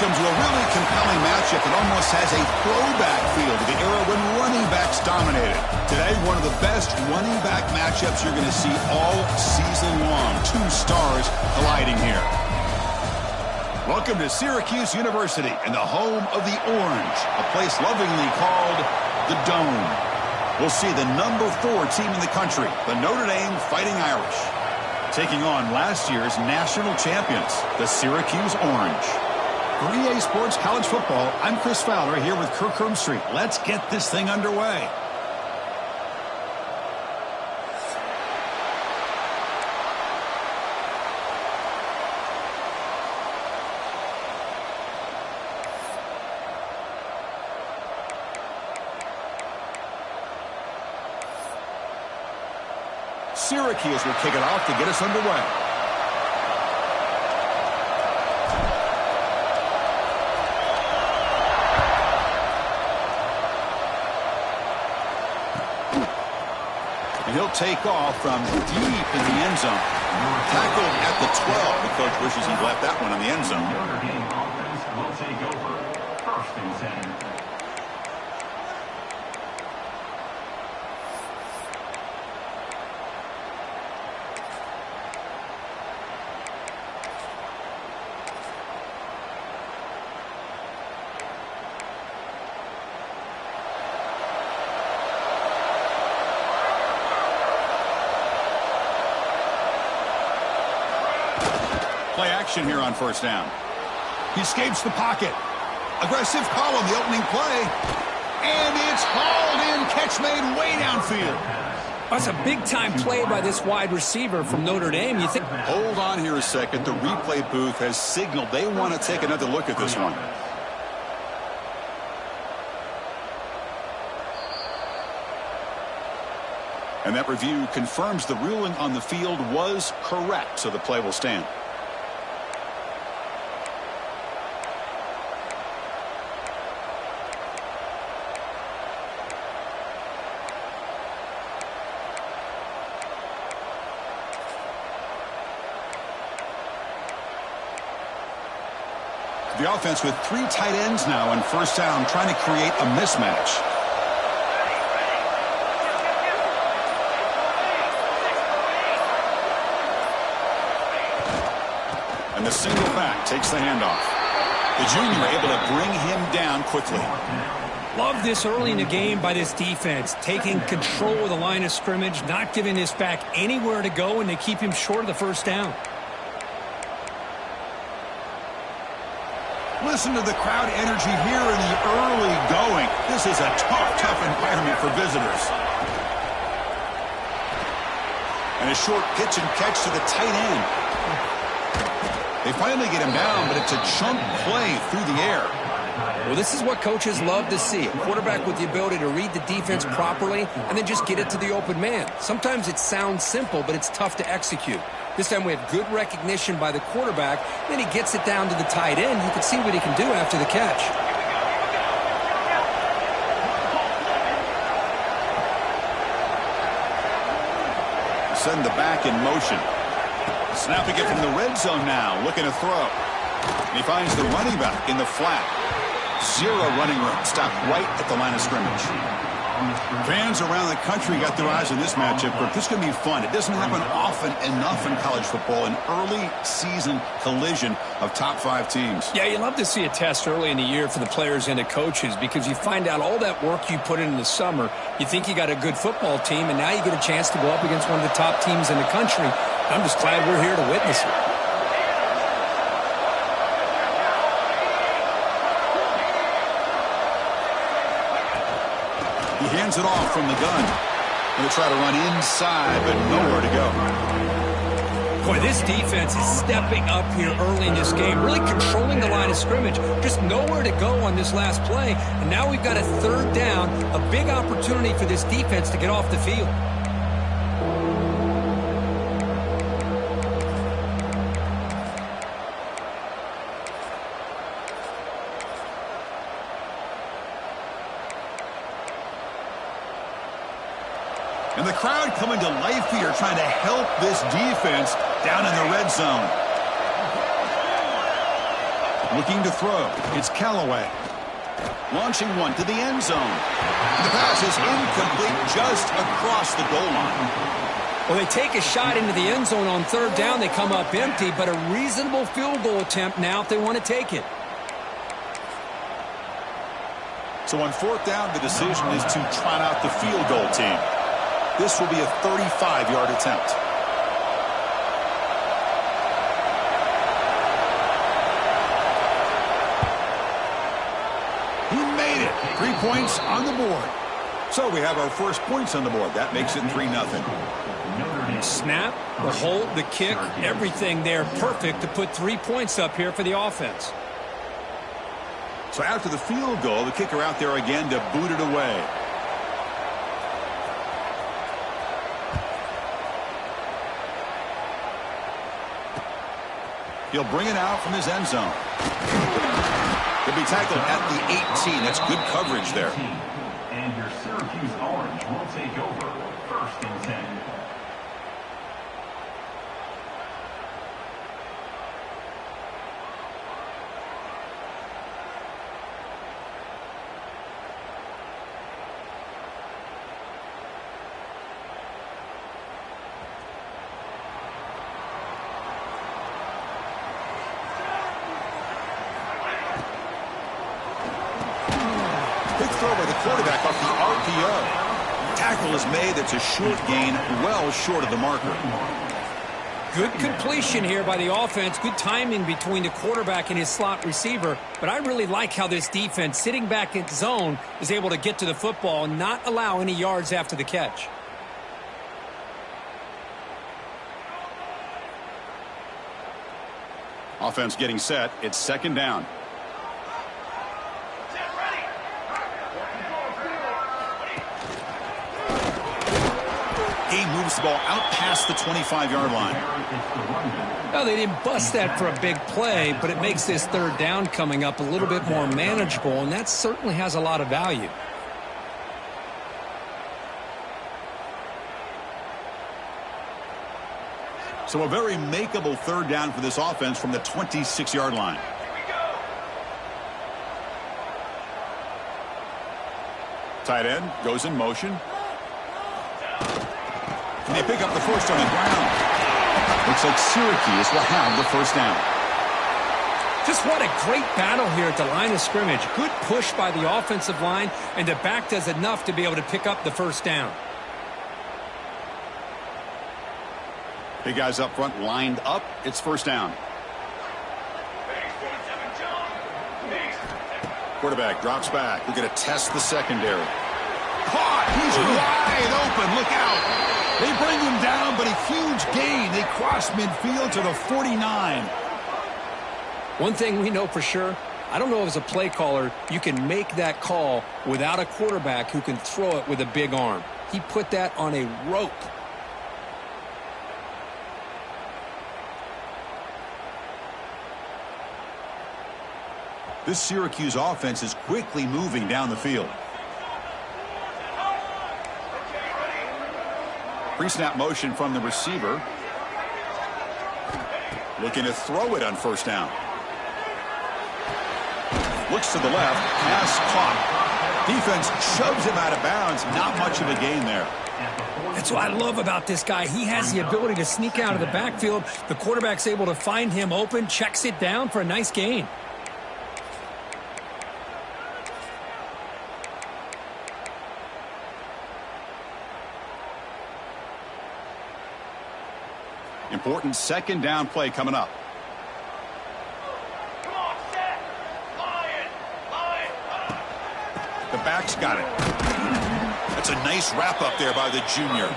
Welcome to a really compelling matchup that almost has a throwback feel to the era when running backs dominated. Today, one of the best running back matchups you're going to see all season long. Two stars colliding here. Welcome to Syracuse University and the home of the Orange, a place lovingly called the Dome. We'll see the number 4 team in the country, the Notre Dame Fighting Irish, taking on last year's national champions, the Syracuse Orange. For EA Sports College Football, I'm Chris Fowler here with Kirk Street. Let's get this thing underway. Syracuse will kick it off to get us underway. And he'll take off from deep in the end zone. Tackled at the 12. The coach wishes he left that one in the end zone. Notre Dame offense will take over. 1st and 10. Play action here on 1st down. He escapes the pocket. Aggressive call on the opening play. And it's hauled in. Catch made way downfield. That's a big-time play by this wide receiver from Notre Dame. You think? Hold on here a second. The replay booth has signaled they want to take another look at this one. And that review confirms the ruling on the field was correct, so the play will stand. The offense with 3 tight ends now on 1st down, trying to create a mismatch. And the single back takes the handoff. The junior able to bring him down quickly. Love this early in the game by this defense, taking control of the line of scrimmage, not giving this back anywhere to go, and they keep him short of the 1st down. Listen to the crowd energy here in the early going. This is a tough environment for visitors. And a short pitch and catch to the tight end. They finally get him down, but it's a chunk play through the air. Well, this is what coaches love to see. A quarterback with the ability to read the defense properly and then just get it to the open man. Sometimes it sounds simple, but it's tough to execute. This time we have good recognition by the quarterback. Then he gets it down to the tight end. You can see what he can do after the catch. Send the back in motion. Snapping it from the red zone now. Looking to throw. And he finds the running back in the flat. 0 running room. Stopped right at the line of scrimmage. Fans around the country got their eyes on this matchup, but this is going to be fun. It doesn't happen often enough in college football, an early season collision of top 5 teams. Yeah, you love to see a test early in the year for the players and the coaches because you find out all that work you put in the summer. You think you got a good football team, and now you get a chance to go up against one of the top teams in the country. I'm just glad we're here to witness it. He hands it off from the gun. Going to try to run inside, but nowhere to go. Boy, this defense is stepping up here early in this game, really controlling the line of scrimmage. Just nowhere to go on this last play. And now we've got a 3rd down, a big opportunity for this defense to get off the field. And the crowd coming to life here, trying to help this defense down in the red zone. Looking to throw. It's Callaway. Launching one to the end zone. The pass is incomplete just across the goal line. Well, they take a shot into the end zone on third down. They come up empty, but a reasonable field goal attempt now if they want to take it. So on fourth down, the decision is to trot out the field goal team. This will be a 35-yard attempt. He made it. 3 points on the board. So we have our first points on the board. That makes it 3-0. Snap, the hold, the kick, everything there perfect to put 3 points up here for the offense. So after the field goal, the kicker out there again to boot it away. He'll bring it out from his end zone. He'll be tackled at the 18. That's good coverage there. And your Syracuse Orange will take over. First and 10. Throw by the quarterback off the RPO. Tackle is made. That's a short gain, well short of the marker. Good completion here by the offense. Good timing between the quarterback and his slot receiver. But I really like how this defense, sitting back in zone, is able to get to the football and not allow any yards after the catch. Offense getting set. It's second down. He moves the ball out past the 25-yard line. Well, they didn't bust that for a big play, but it makes this third down coming up a little bit more manageable, and that certainly has a lot of value. So a very makeable third down for this offense from the 26-yard line. Tight end goes in motion. And they pick up the first on the ground. Looks like Syracuse will have the first down. Just what a great battle here at the line of scrimmage. Good push by the offensive line, and the back does enough to be able to pick up the first down. Big guys up front lined up. It's first down. Quarterback drops back. We're going to test the secondary. Caught. He's wide open. Look out. They bring him down, but a huge gain. They cross midfield to the 49. One thing we know for sure, I don't know if as a play caller you can make that call without a quarterback who can throw it with a big arm. He put that on a rope. This Syracuse offense is quickly moving down the field. Pre-snap motion from the receiver. Looking to throw it on first down. Looks to the left. Pass caught. Defense shoves him out of bounds. Not much of a gain there. That's what I love about this guy. He has the ability to sneak out of the backfield. The quarterback's able to find him open, checks it down for a nice gain. Important second down play coming up. The back's got it. That's a nice wrap up there by the junior.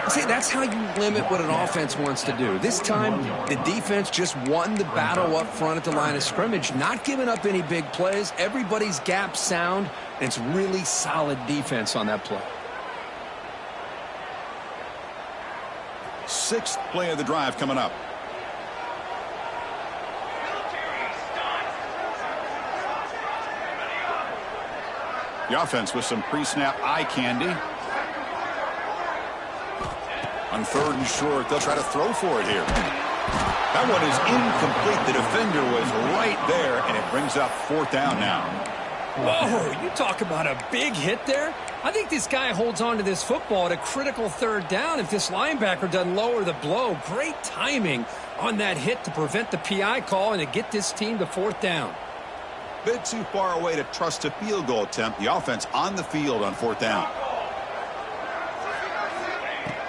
See, that's how you limit what an offense wants to do. This time, the defense just won the battle up front at the line of scrimmage, not giving up any big plays. Everybody's gap sound, and it's really solid defense on that play. Sixth play of the drive coming up. The offense with some pre-snap eye candy. On third and short, they'll try to throw for it here. That one is incomplete. The defender was right there, and it brings up fourth down now. Whoa, you talk about a big hit there. I think this guy holds on to this football at a critical third down if this linebacker doesn't lower the blow. Great timing on that hit to prevent the PI call and to get this team to fourth down. Bit too far away to trust a field goal attempt. The offense on the field on fourth down.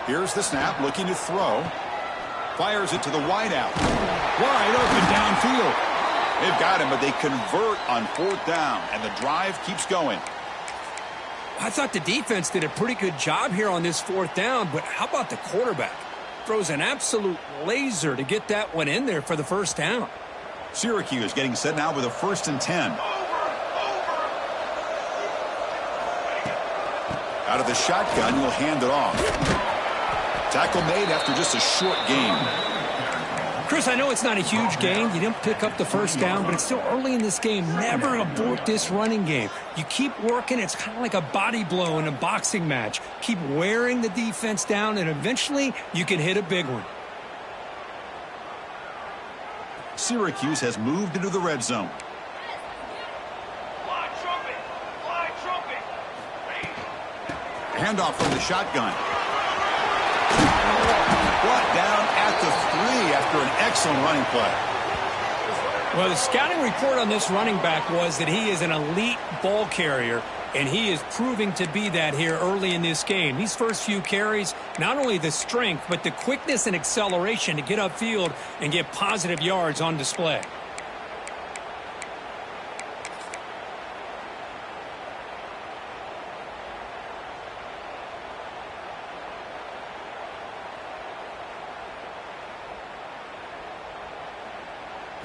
Here's the snap, looking to throw. Fires it to the wideout. Wide open downfield. They've got him, but they convert on fourth down, and the drive keeps going. I thought the defense did a pretty good job here on this fourth down, but how about the quarterback? Throws an absolute laser to get that one in there for the first down. Syracuse getting set now with a 1st and 10. Out of the shotgun, he'll hand it off. Tackle made after just a short gain. Chris, I know it's not a huge gain. You didn't pick up the first down, but it's still early in this game. Never abort this running game. You keep working. It's kind of like a body blow in a boxing match. Keep wearing the defense down, and eventually you can hit a big one. Syracuse has moved into the red zone. Handoff from the shotgun. Brought down at the 3 after an excellent running play. Well, the scouting report on this running back was that he is an elite ball carrier, and he is proving to be that here early in this game. These first few carries, not only the strength, but the quickness and acceleration to get upfield and get positive yards on display.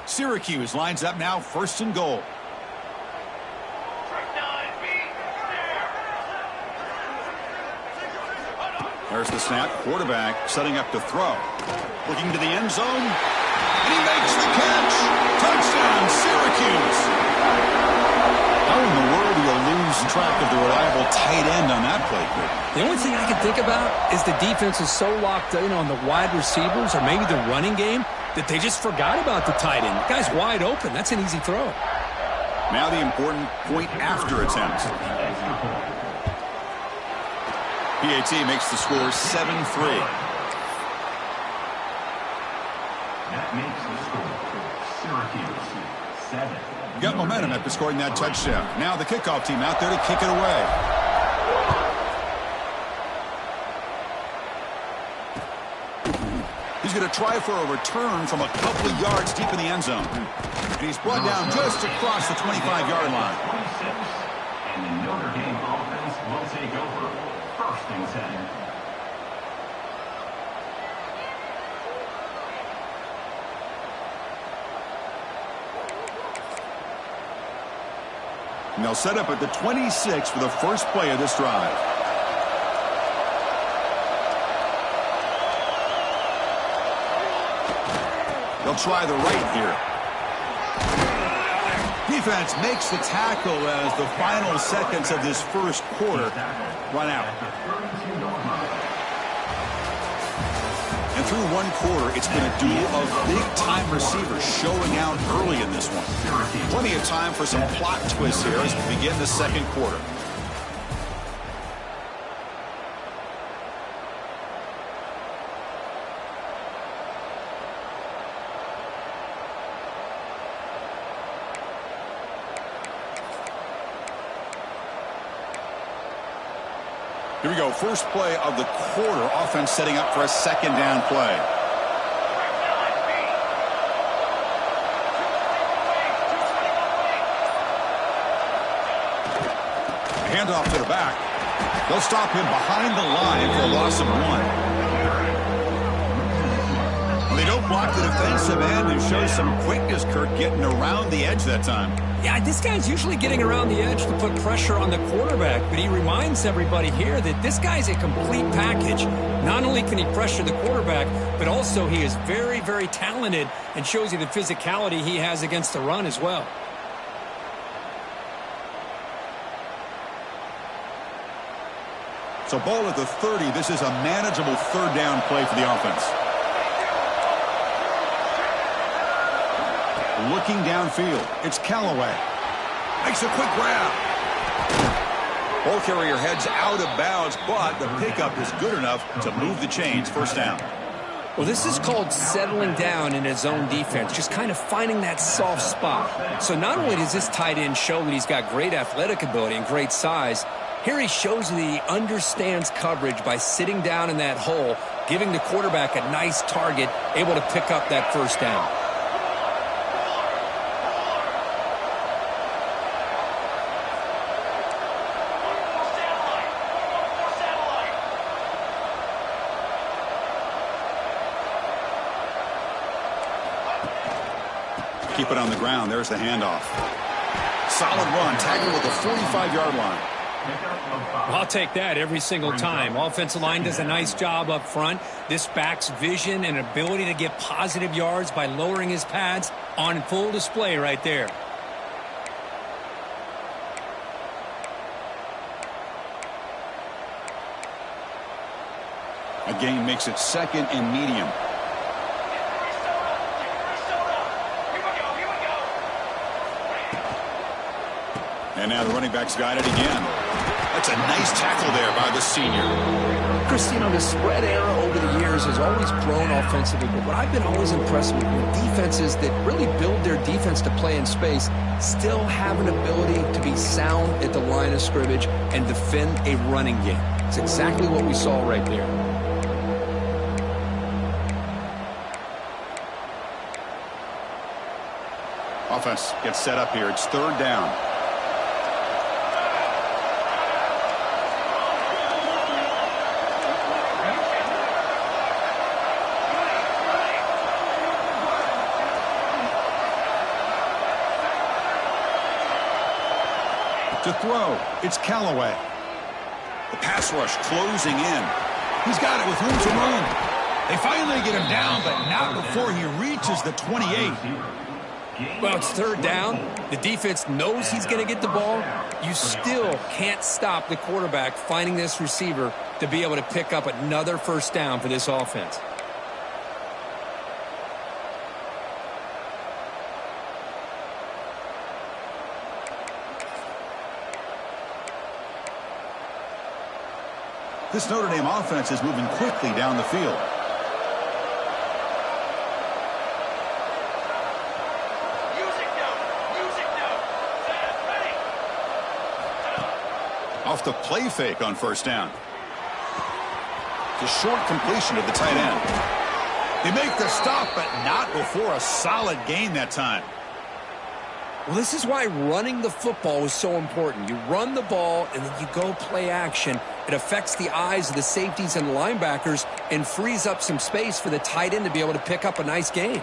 Syracuse lines up now 1st and goal. There's the snap. Quarterback setting up to throw. Looking to the end zone. And he makes the catch. Touchdown, Syracuse. How in the world do you lose track of the reliable tight end on that play? The only thing I can think about is the defense is so locked in on the wide receivers or maybe the running game that they just forgot about the tight end. The guy's wide open. That's an easy throw. Now the important point after attempt. PAT makes the score 7-3. That makes the score Syracuse 7. Got momentum after scoring that touchdown. Now the kickoff team out there to kick it away. He's going to try for a return from a couple of yards deep in the end zone. And he's brought down just across the 25-yard line. 26, and the Notre Dame offense will take over. 1st and 10. And they'll set up at the 26 for the first play of this drive. They'll try the right here. Defense makes the tackle as the final seconds of this first quarter run out. And through one quarter, it's been a duel of big-time receivers showing out early in this one. Plenty of time for some plot twists here as we begin the second quarter. Here we go, first play of the quarter. Offense setting up for a second down play. Handoff to the back. They'll stop him behind the line for a loss of 1. Well, they don't block the defensive end and show some quickness, Kurt, getting around the edge that time. Yeah, this guy's usually getting around the edge to put pressure on the quarterback, but he reminds everybody here that this guy's a complete package. Not only can he pressure the quarterback, but also he is very, very talented and shows you the physicality he has against the run as well. So ball at the 30. This is a manageable third down play for the offense. Looking downfield, it's Callaway. Makes a quick grab. Ball carrier heads out of bounds, but the pickup is good enough to move the chains. First down. Well, this is called settling down in his own defense, just kind of finding that soft spot. So not only does this tight end show that he's got great athletic ability and great size, here he shows that he understands coverage by sitting down in that hole, giving the quarterback a nice target, able to pick up that first down. Keep it on the ground. There's the handoff. Solid run. Tackled at the 45-yard line. I'll take that every single time. Offensive line does a nice job up front. This back's vision and ability to get positive yards by lowering his pads on full display right there. A gain makes it second and medium. And now the running back's got it again. That's a nice tackle there by the senior. Chris, you know, the spread era over the years has always grown offensively, but what I've been always impressed with defenses that really build their defense to play in space still have an ability to be sound at the line of scrimmage and defend a running game. It's exactly what we saw right there. Offense gets set up here. It's third down. To throw, it's Callaway. The pass rush closing in. He's got it with room to run. They finally get him down, but not before he reaches the 28. Well, it's third down. The defense knows he's going to get the ball. You still can't stop the quarterback finding this receiver to be able to pick up another first down for this offense. This Notre Dame offense is moving quickly down the field. Off the play fake on first down. The short completion of the tight end. They make the stop, but not before a solid gain that time. Well, this is why running the football is so important. You run the ball, and then you go play action. It affects the eyes of the safeties and linebackers and frees up some space for the tight end to be able to pick up a nice gain.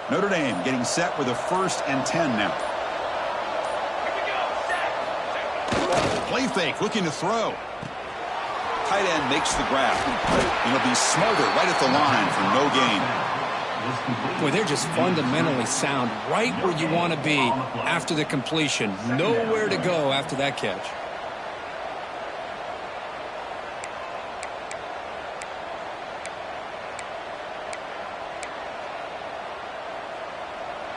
Notre Dame getting set with a 1st and 10 now. Play fake, looking to throw. Tight end makes the grab. And he'll be smothered right at the line for no gain. Boy, they're just fundamentally sound right where you want to be after the completion. Nowhere to go after that catch.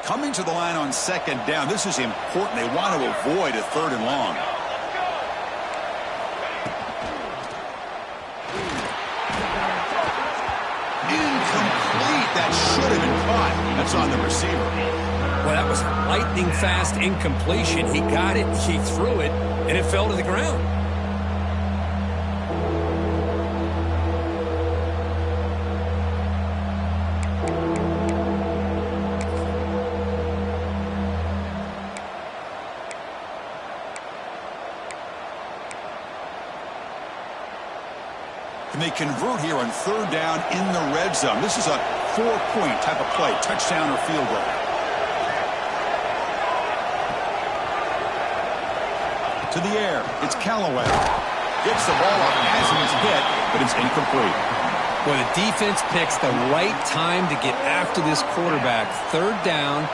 Coming to the line on second down. This is important. They want to avoid a 3rd and long. Incomplete. That should have been caught. That's on the receiver. Well, that was a lightning-fast incompletion. He got it, he threw it, and it fell to the ground. And they convert here on 3rd down in the red zone. This is a 4-point type of play, touchdown or field goal. To the air, it's Callaway. Gets the ball up as he's hit, but it's incomplete. Well, the defense picks the right time to get after this quarterback. 3rd down,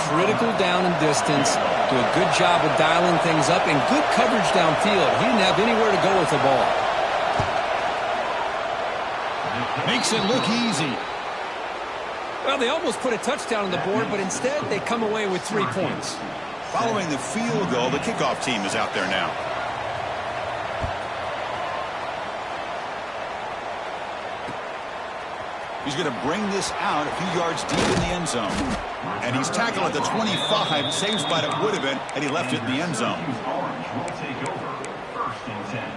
critical down and distance. Do a good job of dialing things up and good coverage downfield. He didn't have anywhere to go with the ball. Makes it look easy. Well, they almost put a touchdown on the board, but instead they come away with 3 points. Following the field goal, the kickoff team is out there now. He's going to bring this out a few yards deep in the end zone. And he's tackled at the 25. Same spot it would have been had he left it in the end zone. Orange will take over. First and 10.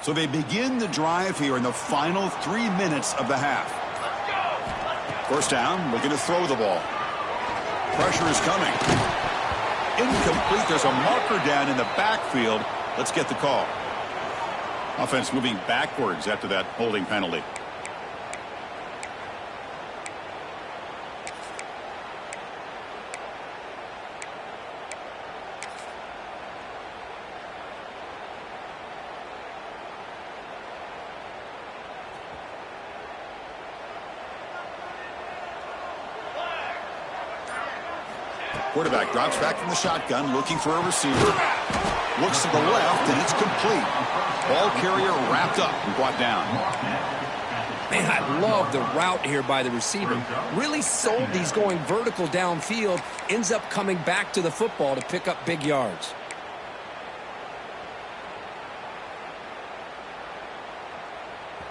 So they begin the drive here in the final 3 minutes of the half. First down, looking to throw the ball. Pressure is coming. Incomplete. There's a marker down in the backfield. Let's get the call. Offense moving backwards after that holding penalty. Quarterback drops back from the shotgun, looking for a receiver. Looks to the left, and it's complete. Ball carrier wrapped up and brought down. Man, I love the route here by the receiver. Really sold these going vertical downfield. Ends up coming back to the football to pick up big yards.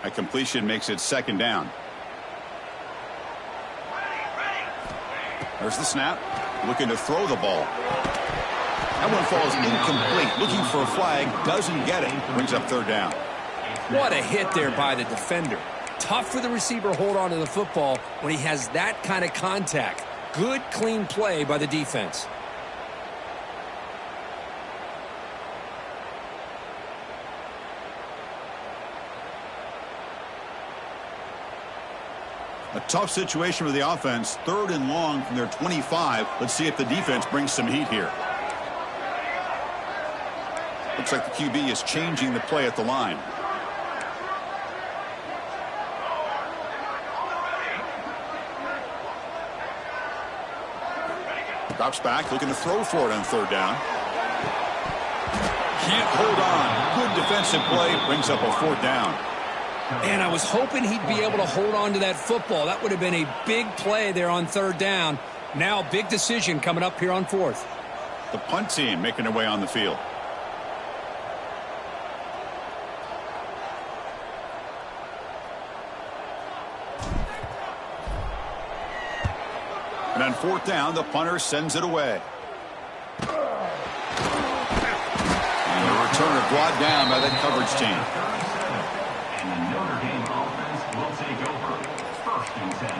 A completion makes it second down. There's the snap. Looking to throw the ball. That one falls incomplete. Looking for a flag. Doesn't get it. Brings up third down. What a hit there by the defender. Tough for the receiver to hold on to the football when he has that kind of contact. Good, clean play by the defense. A tough situation for the offense. Third and long from their 25. Let's see if the defense brings some heat here. Looks like the QB is changing the play at the line. Drops back, looking to throw for it on third down. Can't hold on. Good defensive play. Brings up a fourth down. And I was hoping he'd be able to hold on to that football. That would have been a big play there on third down. Now, big decision coming up here on fourth. The punt team making their way on the field. And on fourth down, the punter sends it away. And the returner brought down by that coverage team. And the Notre Dame offense will take over. First and 10.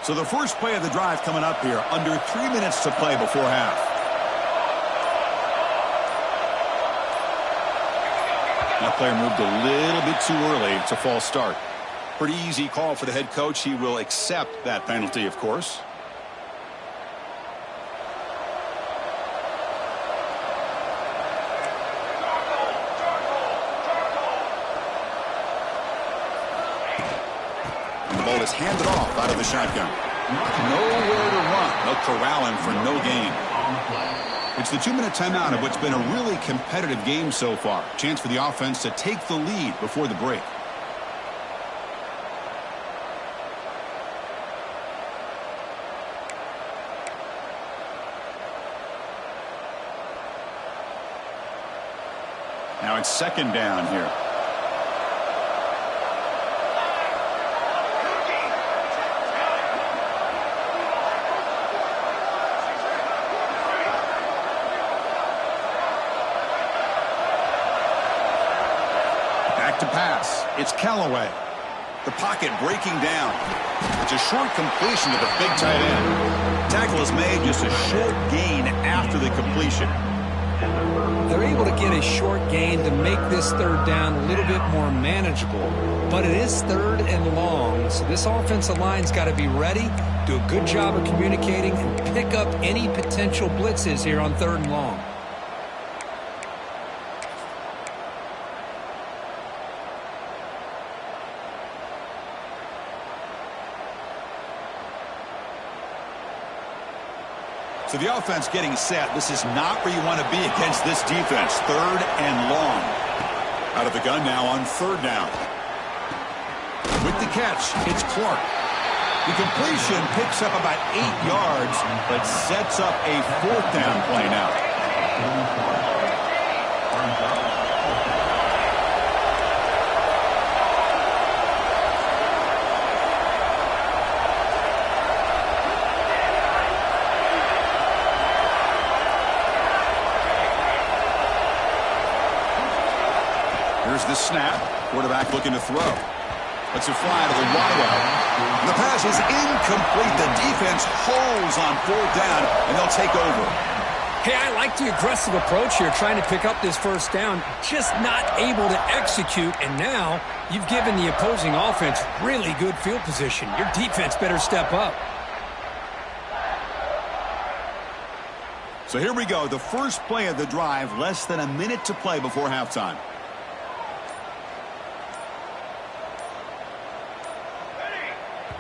So the first play of the drive coming up here. Under 3 minutes to play before half. That player moved a little bit too early. It's a false start. Pretty easy call for the head coach. He will accept that penalty, of course. And the ball is handed off out of the shotgun. Nowhere to run. They'll corral him for no gain. It's the 2-minute timeout of what's been a really competitive game so far. Chance for the offense to take the lead before the break. Now it's second down here. Back to pass. It's Callaway. The pocket breaking down. It's a short completion to the big tight end. Tackle is made, just a short gain after the completion. They're able to get a short gain to make this third down a little bit more manageable, but it is third and long, so this offensive line's got to be ready, do a good job of communicating, and pick up any potential blitzes here on third and long. So the offense getting set. This is not where you want to be against this defense. Third and long. Out of the gun now on third down. With the catch, it's Clark. The completion picks up about 8 yards, but sets up a fourth down play now. Here's the snap. Quarterback looking to throw. Lets it fly to the wide out. The pass is incomplete. The defense holds on fourth down, and they'll take over. Hey, I like the aggressive approach here, trying to pick up this first down, just not able to execute, and now you've given the opposing offense really good field position. Your defense better step up. So here we go, the first play of the drive, less than a minute to play before halftime.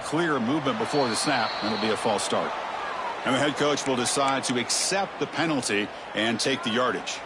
Clear movement before the snap, and it'll be a false start. And the head coach will decide to accept the penalty and take the yardage.